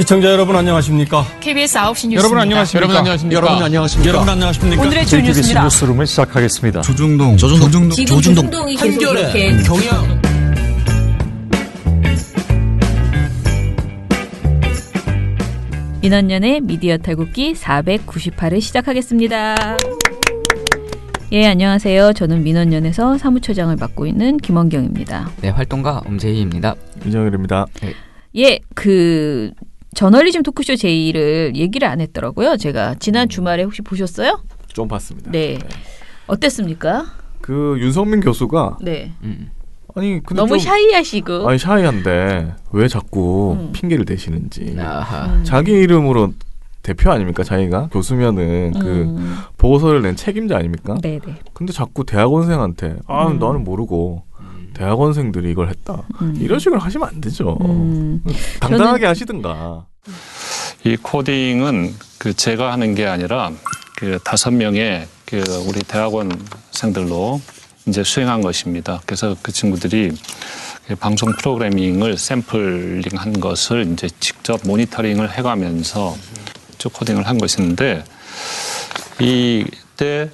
시청자 여러분 안녕하십니까? KBS 9시 뉴스입니다. 여러분 안녕하십니까? 여러분 안녕하십니까? 오늘의 주 뉴스입니다. 뉴스룸을 시작하겠습니다. 조중동 조중동이 계속 이렇게 경향. 민원연의 미디어 탈곡기 498을 시작하겠습니다. 예, 안녕하세요. 저는 민원연에서 사무처장을 맡고 있는 김원경입니다. 네, 활동가 엄재희입니다. 이정일입니다. 예, 저널리즘 토크쇼 제2를 얘기를 안 했더라고요. 제가 지난 주말에 혹시 보셨어요? 좀 봤습니다. 네. 어땠습니까? 윤성민 교수가 네. 아니 근데 너무 샤이하시고. 아니 샤이한데 왜 자꾸 핑계를 대시는지. 아하. 자기 이름으로 대표 아닙니까? 자기가 교수면은 보고서를 낸 책임자 아닙니까? 네네. 근데 자꾸 대학원생한테 나는 모르고 대학원생들이 이걸 했다. 이런 식으로 하시면 안 되죠. 당당하게 하시든가. 이 코딩은 제가 하는 게 아니라 5명의 우리 대학원생들로 이제 수행한 것입니다. 그래서 그 친구들이 방송 프로그래밍을 샘플링한 것을 이제 직접 모니터링을 해가면서 코딩을 한 것인데 이때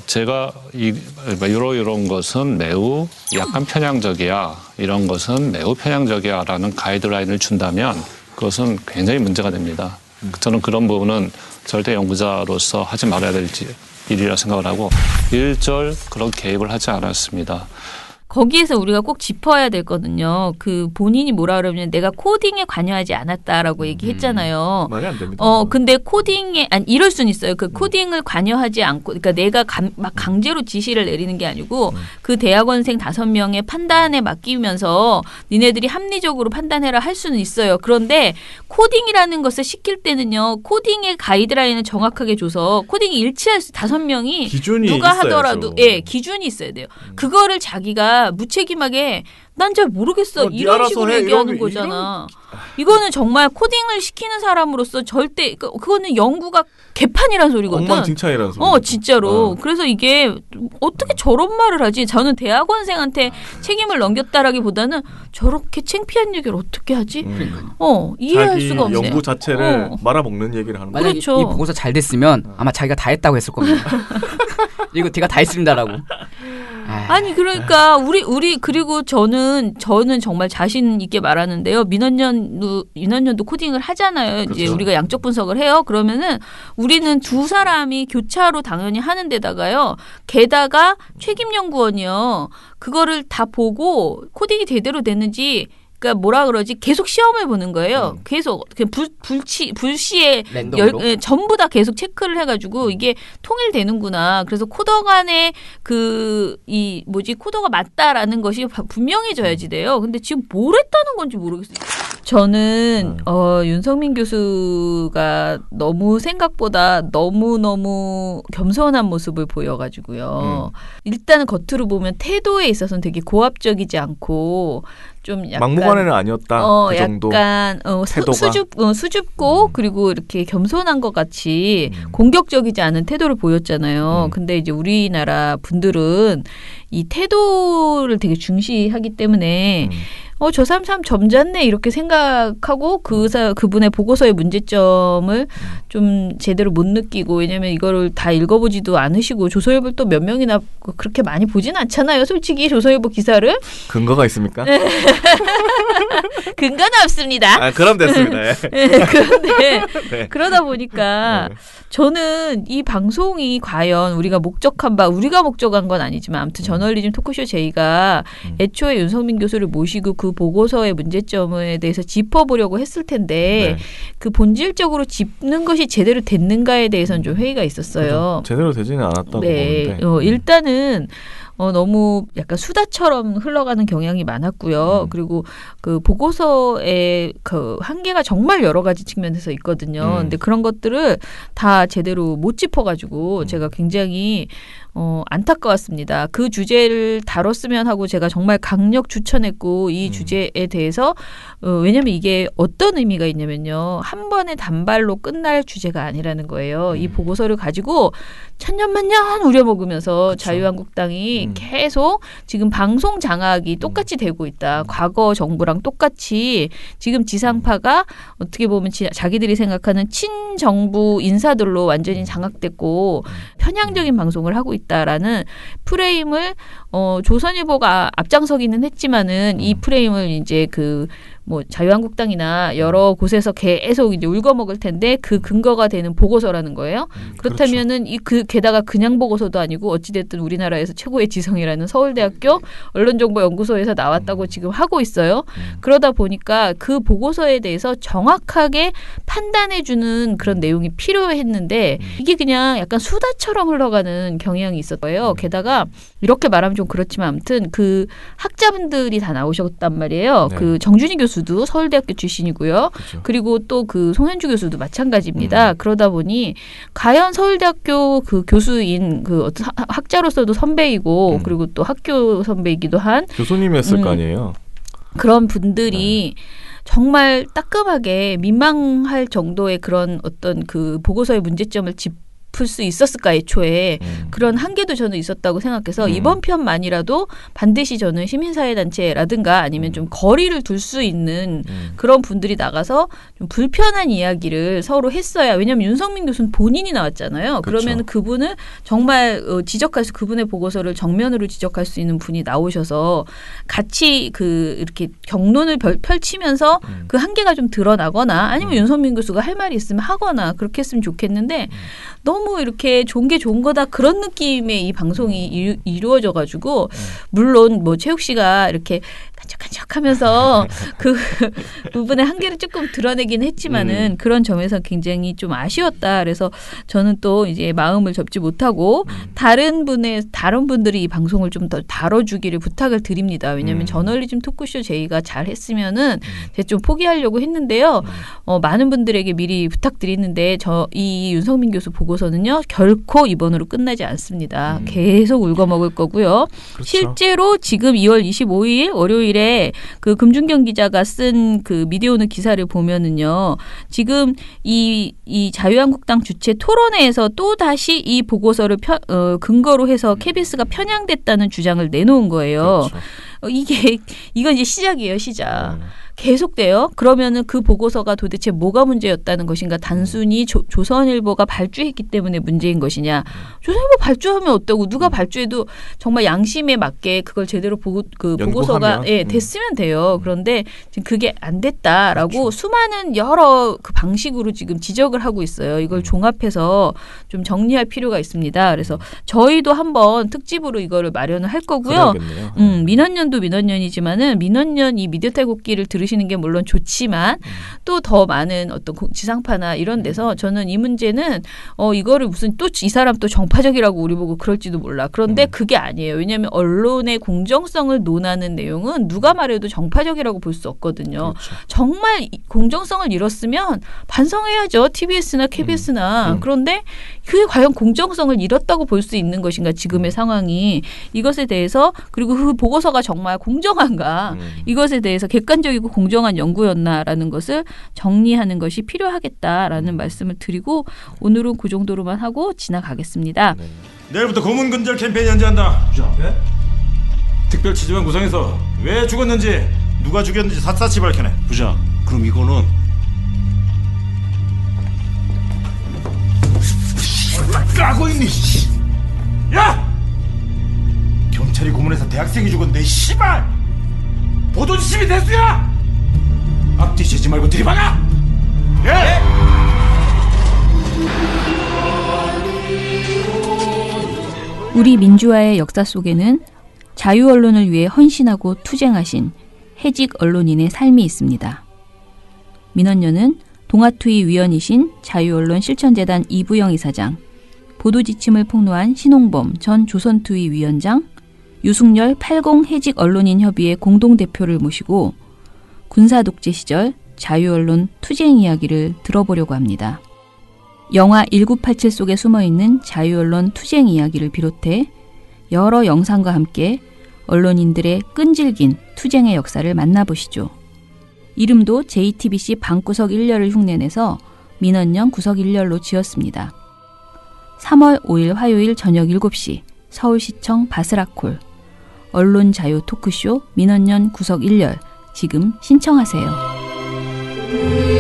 제가 이런 것은 매우 약간 편향적이야, 이런 것은 매우 편향적이야라는 가이드라인을 준다면 그것은 굉장히 문제가 됩니다. 저는 그런 부분은 절대 연구자로서 하지 말아야 될 일이라 생각을 하고 일절 그런 개입을 하지 않았습니다. 거기에서 우리가 꼭 짚어야 되거든요. 본인이 뭐라 그러면 내가 코딩에 관여하지 않았다라고 얘기했잖아요. 말이 안 됩니다. 근데 코딩에 이럴 수는 있어요. 코딩을 관여하지 않고, 그러니까 내가 막 강제로 지시를 내리는 게 아니고 그 대학원생 5명의 판단에 맡기면서 니네들이 합리적으로 판단해라 할 수는 있어요. 그런데 코딩이라는 것을 시킬 때는요, 코딩의 가이드라인을 정확하게 줘서 코딩이 일치할 수 5명이 기준이 누가 있어야죠. 하더라도 기준이 있어야 돼요. 그거를 자기가 무책임하게 난 잘 모르겠어 이런 식으로 얘기하는 거잖아. 이거는 정말 코딩을 시키는 사람으로서 절대 그거는 연구가 개판이란 소리거든. 엉망진창이라는 소리. 진짜로. 그래서 이게 어떻게 저런 말을 하지? 저는 대학원생한테 책임을 넘겼다라기보다는 저렇게 창피한 얘기를 어떻게 하지? 이해할 수가 없네. 연구 자체를 말아먹는 얘기를 하는 거예요. 만약 그렇죠. 이 보고서 잘 됐으면 아마 자기가 다 했다고 했을 겁니다. 이거 제가 다 했습니다라고. 아니 그러니까 우리 그리고 저는 정말 자신 있게 말하는데요. 민원연도 코딩을 하잖아요. 그렇죠. 이제 우리가 양적 분석을 해요. 그러면은 우리는 두 사람이 교차로 당연히 하는 데다가요. 게다가 책임연구원이요. 그거를 다 보고 코딩이 제대로 됐는지 그러니까 뭐라 그러지? 계속 시험을 보는 거예요. 계속 불시에 전부 다 계속 체크를 해가지고 이게 통일되는구나. 그래서 코더 간에 코더가 맞다라는 것이 분명해져야지 돼요. 근데 지금 뭘 했다는 건지 모르겠어요. 저는 윤성민 교수가 너무 생각보다 너무 겸손한 모습을 보여가지고요. 일단은 겉으로 보면 태도에 있어서는 되게 고압적이지 않고 좀 약간 막무가내는 아니었다. 그 정도. 약간 수줍고 그리고 이렇게 겸손한 것 같이 공격적이지 않은 태도를 보였잖아요. 근데 이제 우리나라 분들은 이 태도를 되게 중시하기 때문에 저 사람 참 점잖네 이렇게 생각하고 그분의 보고서의 문제점을 좀 제대로 못 느끼고, 왜냐면 이거를 다 읽어보지도 않으시고 조선일보 또 몇 명이나 그렇게 많이 보진 않잖아요. 솔직히 조선일보 기사를. 근거가 있습니까? 근거는 없습니다. 그럼 됐습니다. 그런데 네. 그러다 보니까 저는 이 방송이 과연 우리가 목적한 건 아니지만 아무튼 저널리즘 토크쇼 제이가 애초에 윤성민 교수를 모시고 그 보고서의 문제점에 대해서 짚어보려고 했을 텐데 그 본질적으로 짚는 것이 제대로 됐는가에 대해서는 좀 회의가 있었어요. 제대로 되지는 않았다고 보는데. 일단은 너무 약간 수다처럼 흘러가는 경향이 많았고요. 그리고 그 보고서의 그 한계가 정말 여러 가지 측면에서 있거든요. 근데 그런 것들을 다 제대로 못 짚어가지고 제가 굉장히 안타까웠습니다. 그 주제를 다뤘으면 하고 제가 정말 강력 추천했고 이 주제에 대해서 왜냐하면 이게 어떤 의미가 있냐면요. 한 번의 단발로 끝날 주제가 아니라는 거예요. 이 보고서를 가지고 천년만년 우려먹으면서 그쵸. 자유한국당이 계속 지금 방송 장악이 똑같이 되고 있다. 과거 정부랑 똑같이 지금 지상파가 어떻게 보면 자기들이 생각하는 친정부 인사들로 완전히 장악됐고 편향적인 방송을 하고 있다라는 프레임을 조선일보가 앞장서기는 했지만은 이 프레임을 이제 뭐 자유한국당이나 여러 곳에서 계속 이제 울거먹을 텐데 그 근거가 되는 보고서라는 거예요. 그렇다면은 그렇죠. 게다가 그냥 보고서도 아니고 어찌됐든 우리나라에서 최고의 지성이라는 서울대학교 언론정보연구소에서 나왔다고 지금 하고 있어요. 그러다 보니까 그 보고서에 대해서 정확하게 판단해주는 그런 내용이 필요했는데 이게 그냥 약간 수다처럼 흘러가는 경향이 있었어요. 게다가 이렇게 말하면 좀 그렇지만 아무튼 그 학자분들이 다 나오셨단 말이에요. 네. 그 정준희 교수도 서울대학교 출신이고요. 그렇죠. 그리고 또 그 송현주 교수도 마찬가지입니다. 그러다 보니 과연 서울대학교 그 교수인 그 어떤 학자로서도 선배이고 그리고 또 학교 선배이기도 한 교수님이었을 거 아니에요. 그런 분들이 정말 따끔하게 민망할 정도의 그런 어떤 그 보고서의 문제점을 짚을 수 있었을까 애초에 그런 한계도 저는 있었다고 생각해서 이번 편만이라도 반드시 저는 시민사회단체라든가 아니면 좀 거리를 둘 수 있는 그런 분들이 나가서 좀 불편한 이야기를 서로 했어야 왜냐하면 윤석민 교수는 본인이 나왔잖아요. 그렇죠. 그러면 그분을 정말 지적할 수 그분의 보고서를 정면으로 지적할 수 있는 분이 나오셔서 같이 이렇게 경론을 펼치면서 그 한계가 좀 드러나거나 아니면 윤석민 교수가 할 말이 있으면 하거나 그렇게 했으면 좋겠는데 너무 이렇게 좋은 게 좋은 거다 그런 느낌의 이 방송이 이루어져가지고 물론 뭐 최욱 씨가 이렇게 간척간척하면서 그 부분의 한계를 조금 드러내긴 했지만은 그런 점에서 굉장히 좀 아쉬웠다. 그래서 저는 또 이제 마음을 접지 못하고 다른 분들이 이 방송을 좀 더 다뤄주기를 부탁을 드립니다. 왜냐하면 저널리즘 토크쇼 제의가 잘 했으면은 제가 좀 포기하려고 했는데요. 많은 분들에게 미리 부탁드리는데 이 윤석민 교수 보고서는요 결코 이번으로 끝나지 않습니다. 계속 울거먹을 거고요. 그렇죠. 실제로 지금 2월 25일 월요일에 그 금준경 기자가 쓴 그 미디어오늘 기사를 보면은요. 지금 이 자유한국당 주최 토론회에서 또 다시 이 보고서를 근거로 해서 KBS가 편향됐다는 주장을 내놓은 거예요. 그렇죠. 이건 이제 시작이에요, 시작. 계속돼요. 그러면은 그 보고서가 도대체 뭐가 문제였다는 것인가? 단순히 조선일보가 발주했기 때문에 문제인 것이냐? 조선일보 발주하면 어떠고 누가 발주해도 정말 양심에 맞게 그걸 제대로 보고서가 됐으면 돼요. 그런데 지금 그게 안 됐다라고 그렇죠. 수많은 여러 그 방식으로 지금 지적을 하고 있어요. 이걸 종합해서 좀 정리할 필요가 있습니다. 그래서 저희도 한번 특집으로 이거를 마련을 할 거고요. 민원년도 민원년이지만은 민원년 이 미디어 탈곡기를 들으시는 게 물론 좋지만 또 더 많은 어떤 지상파나 이런 데서 저는 이 문제는 이거를 무슨 또 이 사람 또 정파적이라고 우리 보고 그럴지도 몰라. 그런데 그게 아니에요. 왜냐하면 언론의 공정성을 논하는 내용은 누가 말해도 정파적이라고 볼 수 없거든요. 그렇죠. 정말 공정성을 잃었으면 반성해야죠. TBS나 KBS나. 그런데 그게 과연 공정성을 잃었다고 볼 수 있는 것인가 지금의 상황이 이것에 대해서 그리고 그 보고서가 정말 공정한가 이것에 대해서 객관적이고 공정한 연구였나라는 것을 정리하는 것이 필요하겠다라는 말씀을 드리고 오늘은 그 정도로만 하고 지나가겠습니다. 네. 내일부터 고문 근절 캠페인 연재한다. 네? 특별 취재반 구성해서 왜 죽었는지 누가 죽였는지 샅샅이 밝혀내. 부장, 그럼 이거는 까고 있니? 야! 경찰이 고문해서 대학생이 죽었는데 씨발! 보도지심이 대수야! 앞뒤 재지 말고 들이박아! 예! 우리 민주화의 역사 속에는 자유 언론을 위해 헌신하고 투쟁하신 해직 언론인의 삶이 있습니다. 민원연은 동아투의 위원이신 자유언론 실천재단 이부영 이사장, 보도지침을 폭로한 신홍범 전 조선투의 위원장, 유승열 80 해직 언론인 협의회 공동대표를 모시고 군사독재 시절 자유언론 투쟁 이야기를 들어보려고 합니다. 영화 1987 속에 숨어있는 자유언론 투쟁 이야기를 비롯해 여러 영상과 함께 언론인들의 끈질긴 투쟁의 역사를 만나보시죠. 이름도 JTBC 방구석 일렬을 흉내내서 민원연 구석 일렬로 지었습니다. 3월 5일 화요일 저녁 7시 서울시청 바스락홀 언론 자유 토크쇼 민원연 구석 일렬 지금 신청하세요.